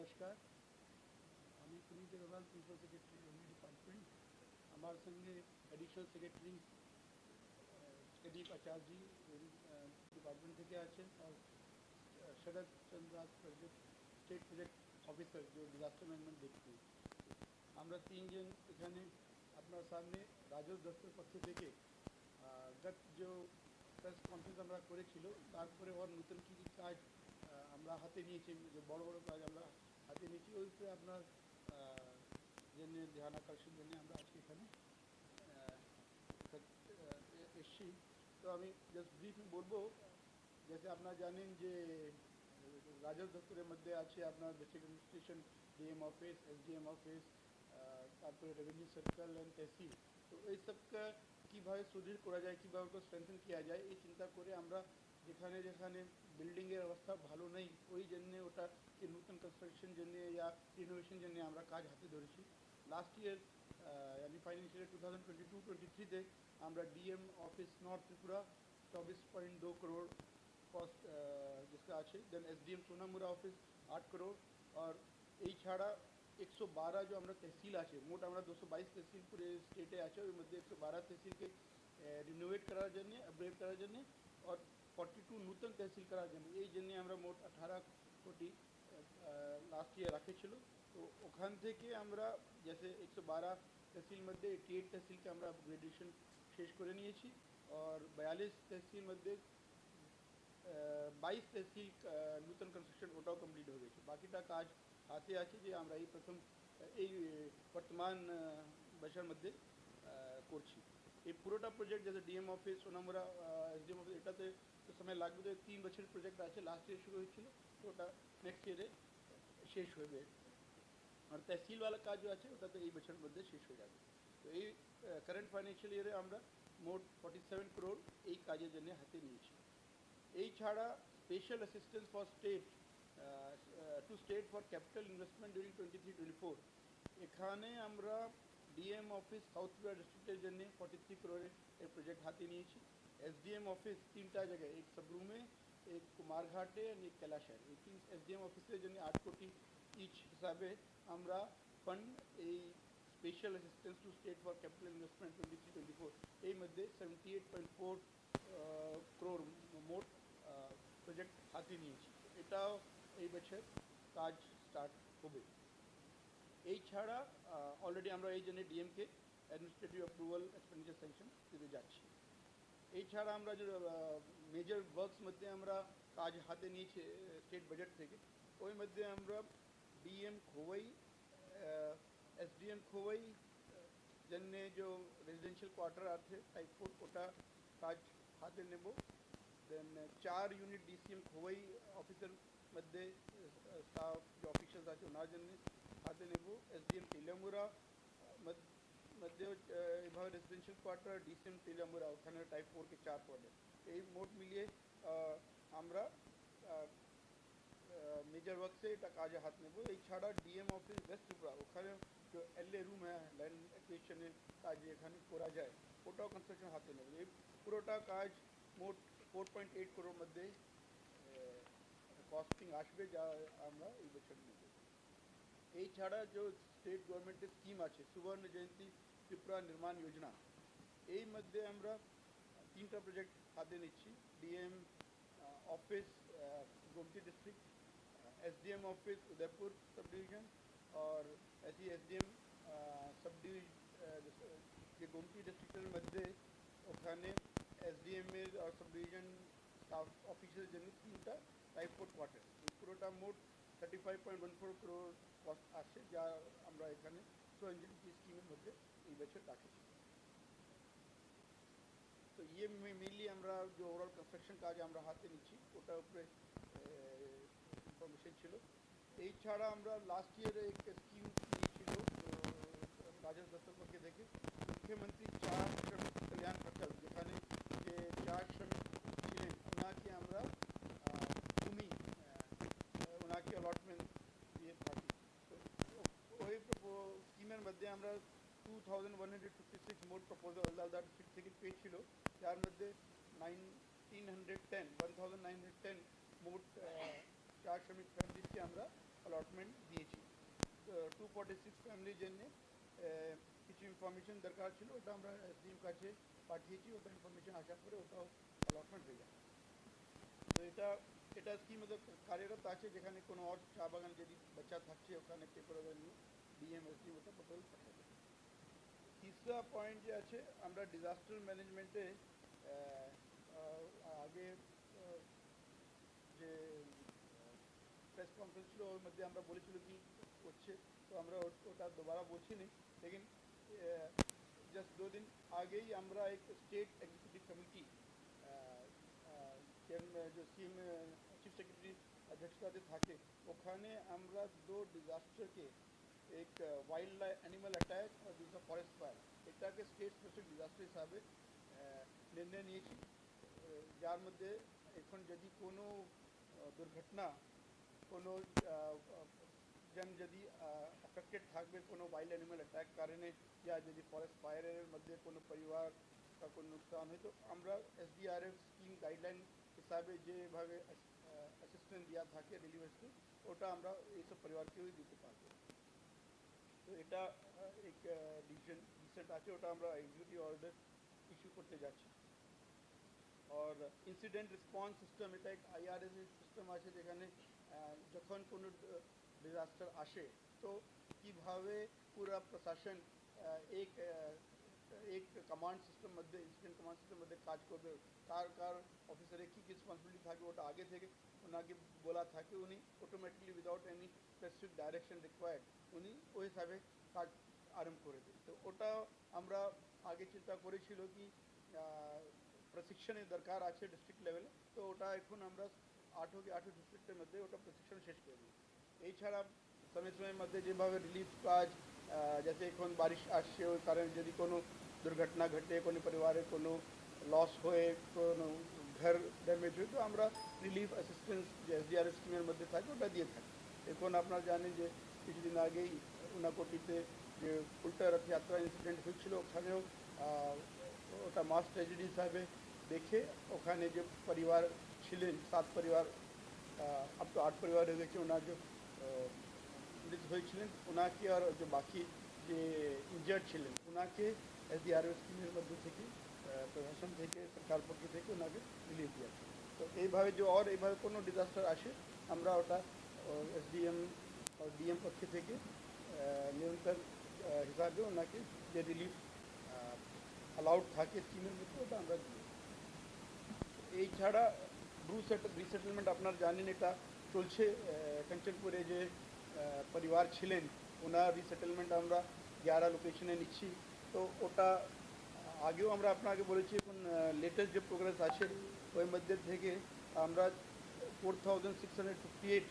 নমস্কার, আমি Punit Agarwal principal secretary revenue department. हमारे संगे additional secretary Pradeep Acharya ji department থেকে আছেন আর Sarat Chandra Das project state project officer जो डिजास्टर मैनेजमेंट देखते हैं। আমরা তিনজন এখানে আপনার সামনে রাজস্ব দপ্তর পক্ষ থেকে গত যে প্রেস কনফারেন্স আমরা করেছিল তারপরে ওর নতুন কী কী কাজ আমরা হাতে নিয়েছি, যে বড় বড় কাজ আমরা হাতে নিয়েছি ওই উপরে আপনার জন্য ধ্যান আকর্ষণ জন্য আমরা আজকে এখানে এসছি। তো আমি জাস্ট ব্রিফলি বলবো, जैसे আপনারা জানেন যে রাজস্ব দপ্তরের মধ্যে আছে আপনার district administration, DM office, SDM office, তারপরে রেভিনিউ সার্কেল অ্যান্ড তহসিল। তো এই সবকে কীভাবে সুদৃঢ় করা যায়, কীভাবে ওকে স্ট্রেংথেন কিয়া যায়, এই চিন্তা করে আমরা যেখানে যেখানে বিল্ডিংয়ের অবস্থা ভালো নেই ওই জন্যে ওটা কি নতুন কনস্ট্রাকশন জন্যে ইয়া রিনোভেশন জন্যে আমরা কাজ হাতে ধরেছি। লাস্ট ইয়ার यानी फाइनेंशियल ईयर 2022-23 আমরা DM office North Tripura 24.2 crore cost जिसका আছে, then SDM Sonamura office 8 crore, और এই ছাড়া 112 जो আমরা তহসিল আছে, মোট আমরা 222 তহসিল পুরো স্টেটে আছে, ওর মধ্যে 112 তহসিলকে রিনোভেট করার জন্য, আপগ্রেড করার জন্য, और 42 নতুন তহসিল করার জন্য, এই জন্য আমরা মোট 18 কোটি লাস্ট ইয়ার রাখেছিল। তো ওখান থেকে আমরা जैसे 112 तहसील मध्य 88 तहसील के আমরা अपग्रेडेशन শেষ করে নিয়েছি, और 42 तहसील मध्य 22 तहसील নতুন কনস্ট্রাকশন ওটাও কমপ্লিট হয়ে গেছে। বাকিটা কাজ হাতে আছে যে আমরা এই প্রথম এই বর্তমান বছর মধ্যে করছি। এই পুরোটা প্রজেক্ট जैसे DM office Sonamura SDM office এটাতে তো সময় লাগবে, তো 3 বছরের প্রজেক্ট আছে, লাস্ট ইয়ার শুরু হয়েছিল, তো ওটা নেক্সট ইয়ারে শেষ হবে। আর তহসিল वाला কাজ जो আছে ওটা তো এই বছরের মধ্যে শেষ হয়ে যাবে। তো এই কারেন্ট ফাইন্যান্সিয়াল ইয়ারে আমরা মোট 47 करोड़ এই কাজের জন্য হাতে নিয়েছি। এই ছাড়া special assistance for state to state for capital investment during 23-24 এখানে আমরা ডিএম অফিস সাউথ ত্রিপুরা ডিস্ট্রিক্টের জন্য 43 करोड़ এর প্রজেক্ট হাতে নিয়েছি। এসডিএম অফিস 3টা জায়গায়, এক सबरूमे, एक कुमारघाटे और एक कैलाशहर, এই 3 এসডিএম অফিসের জন্য 8 কোটি ইচ হিসাবে আমরা ফান্ড এই special assistance two state for capital investment 23-24 এই মধ্যে 78.4 करोड़ মোট প্রজেক্ট হাতে নিয়েছি। এটাও এই বছর কাজ স্টার্ট হবে। এই ছাড়া অলরেডি আমরা এই জন্য DMK administrative approval expenditure sanction দিতে যাচ্ছি। এই ছাড়া আমরা যে মেজর ওয়ার্কস মধ্যে আমরা কাজ হাতে নিয়েছি স্টেট বাজেট থেকে, ওই মধ্যে আমরা ডিএম খোয়াই, এসডিএম খোয়াই জন্য যে রেজিডেন্সিয়াল কোয়ার্টার আছে টাইপ 4 ওটা কাজ হাতে নেব। দেন 4 ইউনিট ডিসিএম খোয়াই অফিসের মধ্যে স্টাফ যে অফিসার্স আছে ওনার জন্য হাতে নেব। এসডিএম তেলামুরা মধ্যে এভাবে রেসিডেন্সিয়াল কোয়ার্টার, ডিসিএম তেলামুরা ওখানে টাইপ 4 के 4 কোয়ার্টার, এই মোট মিলিয়ে আমরা মেজর ওয়ার্কসে এটা কাজে হাত নেব। এই ছাড়া ডিএম অফিস ওয়েস্ট ত্রিপুরা ওখানে যে এলএ রুম ল্যান্ড অ্যাকুইজিশনের কাজ এখানে করা যায় ওটাও কনস্ট্রাকশন হাতে নেব। এই পুরোটা কাজ মোট 4.8 करोड़ মধ্যে কস্টিং আসবে, যা আমরা এই বছর নেব। এই ছাড়া যে স্টেট গভর্নমেন্টের স্কিম আছে সুবর্ণ জয়ন্তী ত্রিপুরা নির্মাণ যোজনা, এই মধ্যে আমরা 3টা প্রজেক্ট হাতে নিচ্ছি। DM office Gomti district, SDM office Udaipur sub division, और ऐसी एसडीएम सब डिवीजन যে গোমती ডিস্ট্রিক্টের মধ্যে ওখানে এসডিএম এর আর সব ডিভিশন স্টাফ অফিসের জন্য 3টা টাইপ 4 কোয়ার্টার, এই পুরোটা মোট 35.14 करोड़ কস্ট আসছে, যা আমরা এখানে সোএনজিপি স্কিমের মধ্যে এই বছর রাখেছি। तो ये मेनली আমরা যে ওভারঅল কনস্ট্রাকশন কাজ আমরা হাতে নিচ্ছি ওটার উপরে ইনফরমেশন ছিল। এই ছাড়া আমরা লাস্ট ইয়ারে একটা স্কিম নিয়েছিল রাজস্ব দপ্তর পক্ষ থেকে, মুখ্যমন্ত্রী 4 শ্রমিক কল্যাণ প্রকল্প, যেখানে যে 4 শ্রমিক ছিলেন ওনাকে আমরা ভূমি ওনাকে অ্যালটমেন্ট দিয়ে থাকি। তো ওই স্কিমের মধ্যে আমরা 2156 মোট প্রপোজাল আলাদা ডিস্ট্রিক্ট থেকে পেয়েছিল, যার মধ্যে 1910 মোট 4 শ্রমিক ফ্যামিলিজকে আমরা অ্যালটমেন্ট দিয়েছি। 246 ফ্যামিলির জন্যে কিছু ইনফরমেশন দরকার ছিল, ওটা আমরা এসডিএম কাছে পাঠিয়েছি, ওটা ইনফরমেশন আসার পরে ওটাও অ্যালটমেন্ট হয়ে যাবে। তো এটা স্কিম कार्यरत আছে, যেখানে কোনো और চা বাগান যদি বাচ্চা থাকছে ওখানে পেপার নিয়ে ডিএম এসডিএম ওটা প্রপোজাল পাঠাবে। तीसरा पॉइंट जो আছে আমরা ডিজাস্টার ম্যানেজমেন্টে আগে যে প্রেস কনফারেন্স ছিল ওর মধ্যে আমরা বলেছিল কি হচ্ছে, তো আমরা ওটা दोबारा বলছি নি, लेकिन জাস্ট 2 দিন আগেই আমরা এক স্টেট এক্সিকিউটিভ কমিটি जो सीएम चीफ सेक्रेटरी अध्यक्षता থাকে ওখানে আমরা 2 ডিজাস্টারকে, एक वाइल्ड लाइफ एनिमल अटैक और दूसरा फॉरेस्ट फायर, এটাকে স্টেট স্পেসিফিক ডিজাস্টার হিসাবে নির্ণয় নিয়েছি। যার মধ্যে এখন যদি কোনো দুর্ঘটনা, কোনো জন যদি অ্যাফেক্টেড থাকবে কোনো ওয়াইল্ড অ্যানিমাল অ্যাটাক কারণে, या যদি ফরেস্ট ফায়ারের মধ্যে কোনো পরিবার का কোনো নুকসান হয়, তো আমরা এসডিআরএফ স্কিম গাইডলাইন হিসাবে যেভাবে অ্যাসিস্ট্যান্স দেওয়া থাকে রিলিফ অ্যাসিস্ট্যান্স, ওটা আমরা এইসব পরিবারকেও দিতে পারবো। তো এটা এক ডিসিশন রিসেন্ট আছে, ওটা আমরা এক্সিকিউটিভ অর্ডার ইস্যু করতে যাচ্ছি। और इंसिडेंट रिस्पॉन्स सिस्टम, এটা এক আইআরএস সিস্টেম আছে যেখানে যখন কোনো ডিজাস্টার আসে তো কিভাবে পুরা প্রশাসন এক एक कमांड सिस्टम মধ্যে, ইনসিডেন্ট কমান্ড সিস্টেম মধ্যে কাজ করবে, কার কার অফিসারের কী কী রেসপন্সিবিলিটি থাকে ওটা আগে থেকে ওনাকে বলা থাকে, উনি automatically without any specific direction required উনি ওই হিসাবে কাজ আরম্ভ করে দেন। তো ওটা আমরা আগে চিন্তা করেছিল কি প্রশিক্ষণের দরকার আছে ডিস্ট্রিক্ট লেভেলে, তো ওটা এখন আমরা 8 ডিস্ট্রিক্টের মধ্যে ওটা প্রশিক্ষণ শেষ করে দিই। এছাড়া সময় সময়ের মধ্যে যেভাবে রিলিফ কাজ, जैसे এখন বারিশ আসছে ওই কারণে যদি কোনো দুর্ঘটনা ঘটে, কোনো পরিবারের কোনো লস হয়ে, কোনো ঘর ড্যামেজ হয়ে, তো আমরা রিলিফ অ্যাসিস্ট্যান্স যে এসডিআরএফ স্কিমের মধ্যে থাকে ওটা দিয়ে থাকি। এখন আপনারা জানেন যে কিছুদিন আগেই উনাকোটিতে যে উল্টা রথযাত্রা ইনসিডেন্ট হয়েছিল, ওখানেও ওটা মাস ট্র্যাজেডি হিসাবে দেখে ওখানে যে পরিবার ছিলেন 7 পরিবার, अब तो 8 পরিবার হয়ে গেছে, ওনার যে মৃত হয়েছিলেন ওনাকে আর যে বাকি যে ইনজার্ড ছিলেন ওনাকে এসডিআরএফ স্কিমের মধ্যে থেকে প্রশাসন থেকে সরকার পক্ষ থেকে ওনাকে রিলিফ দেওয়া। তো এইভাবে যে আর এইভাবে কোনো ডিজাস্টার আসে আমরা ওটা এসডিএম और ডিএম পক্ষ থেকে নিরন্তর হিসাবে ওনাকে যে রিলিফ অ্যালাউড থাকে স্কিমের মধ্যে ওটা আমরা দিই। এই ছাড়া রিসেটেলমেন্ট আপনারা জানেন এটা চলছে, কাঞ্চনপুরে যে পরিবার ছিলেন ওনার রিসেটেলমেন্ট আমরা 11 লোকেশনে নিচ্ছি। তো ওটা আগেও আমরা আপনাকে বলেছি, এখন লেটেস্ট যে প্রোগ্রেস আছে ওই মধ্যে থেকে আমরা 4658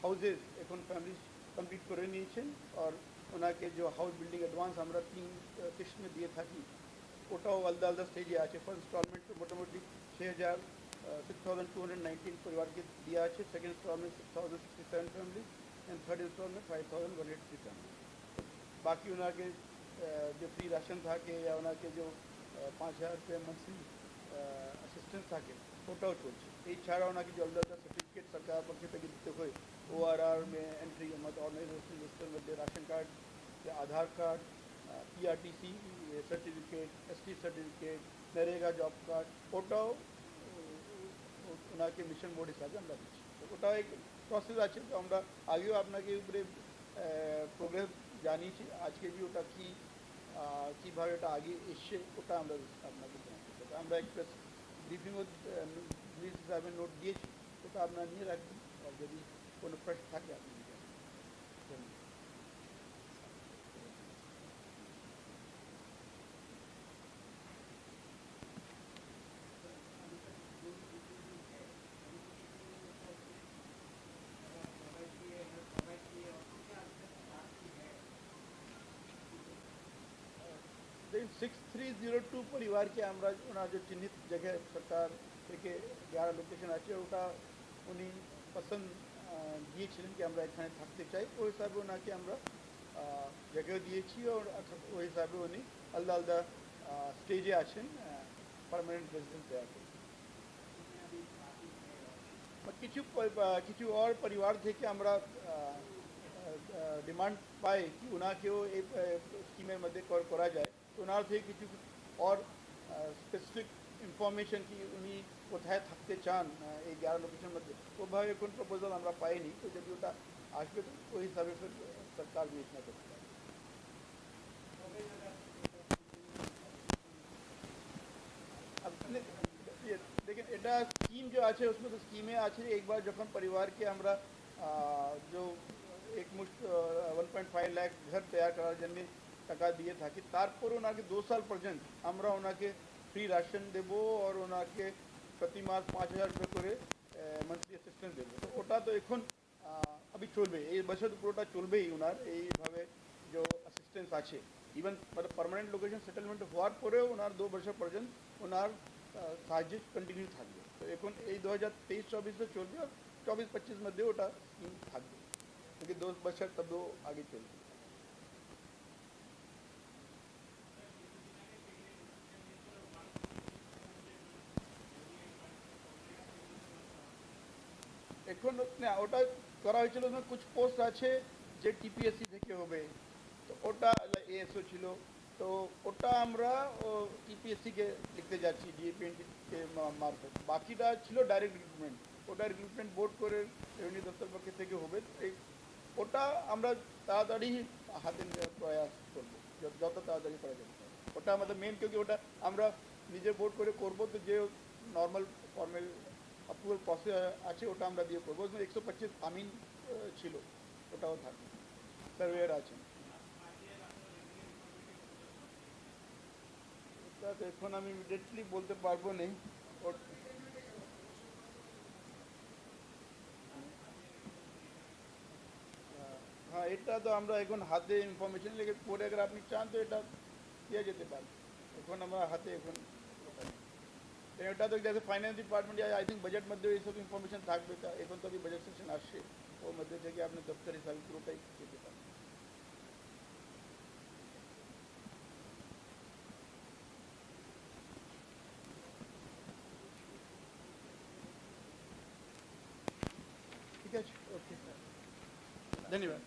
হাউজেস এখন ফ্যামিলি কমপ্লিট করে নিয়েছেন, আর ওনাকে যে হাউস বিল্ডিং অ্যাডভান্স আমরা 3 কিস্ত में দিয়ে থাকি ওটাও আলাদা আলাদা স্টেজে আছে। ফার্স্ট ইনস্টলমেন্ট মোটামুটি 6219 পরিবারকে দেওয়া আছে, second instalment 6067 family, and third instalment 5183 family. बाकी उनके जो फ्री राशन था के या उनके जो 5000 रुपये मंथली असिस्टेंस था के ওটাও চলছে। এই ছাড়া ওনাকে যে আলাদা সার্টিফিকেট সরকার পক্ষ থেকে দিতে হয়, ওআরআর में एंट्री मतलब ऑर्गेनाइजेशन लिस्टेর মধ্যে ration card, Aadhaar card, PRTC certificate, ST certificate, NREGA job card, ওটাও ওনাকে মিশন বোর্ড হিসাবে আমরা দিচ্ছি। ওটা এক প্রসেস আছে, তো আমরা আগেও আপনাকে উপরে প্রোগ্রেস জানিয়েছি, আজকে যে ওটা কীভাবে ওটা আগে এসছে ওটা আমরা আপনাকে জানাতে চাই। আমরা একটা ব্রিফিংও লিস্ট হিসাবে নোট দিয়েছি, ওটা আপনারা নিয়ে রাখবেন, আর যদি কোনো প্রশ্ন থাকে আপনি ধন্যবাদ। लेकिन 6302 পরিবারকে আমরা ওনার যে চিহ্নিত জায়গায় সরকার থেকে 11 লোকেশন আছে ওটা উনি পছন্দ দিয়েছিলেন কি আমরা এখানে থাকতে চাই, ওই হিসাবে ওনাকে আমরা জায়গাও দিয়েছি, আর ওই হিসাবে উনি আলাদা আলাদা স্টেজে আছেন পার্মানেন্ট রেজিডেন্স দেওয়ার। কিছু और परिवार থেকে আমরা ডিমান্ড পাই কি ওনাকেও এই স্কিমের মধ্যে করা যায়, তো ওনার থেকে কিছু और স্পেসিফিক ইনফরমেশন কি উনি কোথায় থাকতে চান এই 11 লোকেশনের মধ্যে, ওভাবে কোন প্রপোজাল আমরা পাইনি। তো যদি ওটা আসবে তো ওই হিসাবে ফির সরকার বিবেচনা করতে পারে। अब ये देखिए এটা স্কিম जो আছে उसमें तो स्कीमें আছে एक बार যখন পরিবারকে আমরা जो एक मुश्त 1.5 লাখ घर तैयार করার জন্য টাকা দিয়ে থাকি, তারপর ওনাকে 2 साल পর্যন্ত আমরা ওনাকে ফ্রি রাশন দেব আর ওনাকে প্রতি মাস 5,000 रुपये করে মান্থলি অ্যাসিস্ট্যান্স দেবো। তো ওটা তো এখন अभी চলবে, এই বছর পুরোটা চলবেই ওনার এইভাবে যে অ্যাসিস্ট্যান্স আছে। ইভেন মানে পার্মানেন্ট লোকেশন সেটেলমেন্ট হওয়ার পরেও ওনার 2 বছর পর্যন্ত ওনার সাহায্য কন্টিনিউ থাকবে। তো এখন এই 2023-24 চলবে আর 24-25 মধ্যে ওটা স্কিম থাকবে, क्योंकि 2 बছর तब आगे चलবে। এখন না ওটা করা হয়েছিল না, কিছু পোস্ট আছে যে টিপিএসসি থেকে হবে, তো ওটা এএসও ছিল, তো ওটা আমরা টিপিএসসি কে লিখতে যাচ্ছি ডিএপিএনটি কে মারফত। বাকিটা ছিল ডাইরেক্ট রিক্রুটমেন্ট, ওটা রিক্রুটমেন্ট বোর্ড করে রেভিনিউ দপ্তর পক্ষ থেকে হবে। এই ওটা আমরা তাড়াতাড়ি হাতে নেওয়ার প্রয়াস করবো, যত তাড়াতাড়ি করা যাবে ওটা আমাদের মেন, क्योंकि ওটা আমরা নিজে বোর্ড করে করবো, তো যে নর্মাল ফর্মাল অ্যাপ্রুভাল প্রসেস আছে ওটা আমরা দিয়ে করবো। ওখানে 125 আমিন ছিল, ওটাও থাকবে, সার্ভেয়ার আছে। ওটা তো এখন আমি ইমিডিয়েটলি বলতে পারবো না। হ্যাঁ, এটা তো আমরা এখন হাতে ইনফরমেশন লেগে পরে अगर আপনি চান তো এটা দিয়ে যেতে পারেন। এখন আমরা হাতে এখন এটা তো जैसे फाइनेंस डिपार्टमेंट या आई थिंक बजट মধ্যে এই সব ইনফরমেশন থাকবে। এখন তো अभी बजट सेशन আসছে, ওর মধ্যে থেকে আপনি দপ্তর হিসাবে পুরোটাই যেতে পারেন। ঠিক আছে, ওকে, ধন্যবাদ।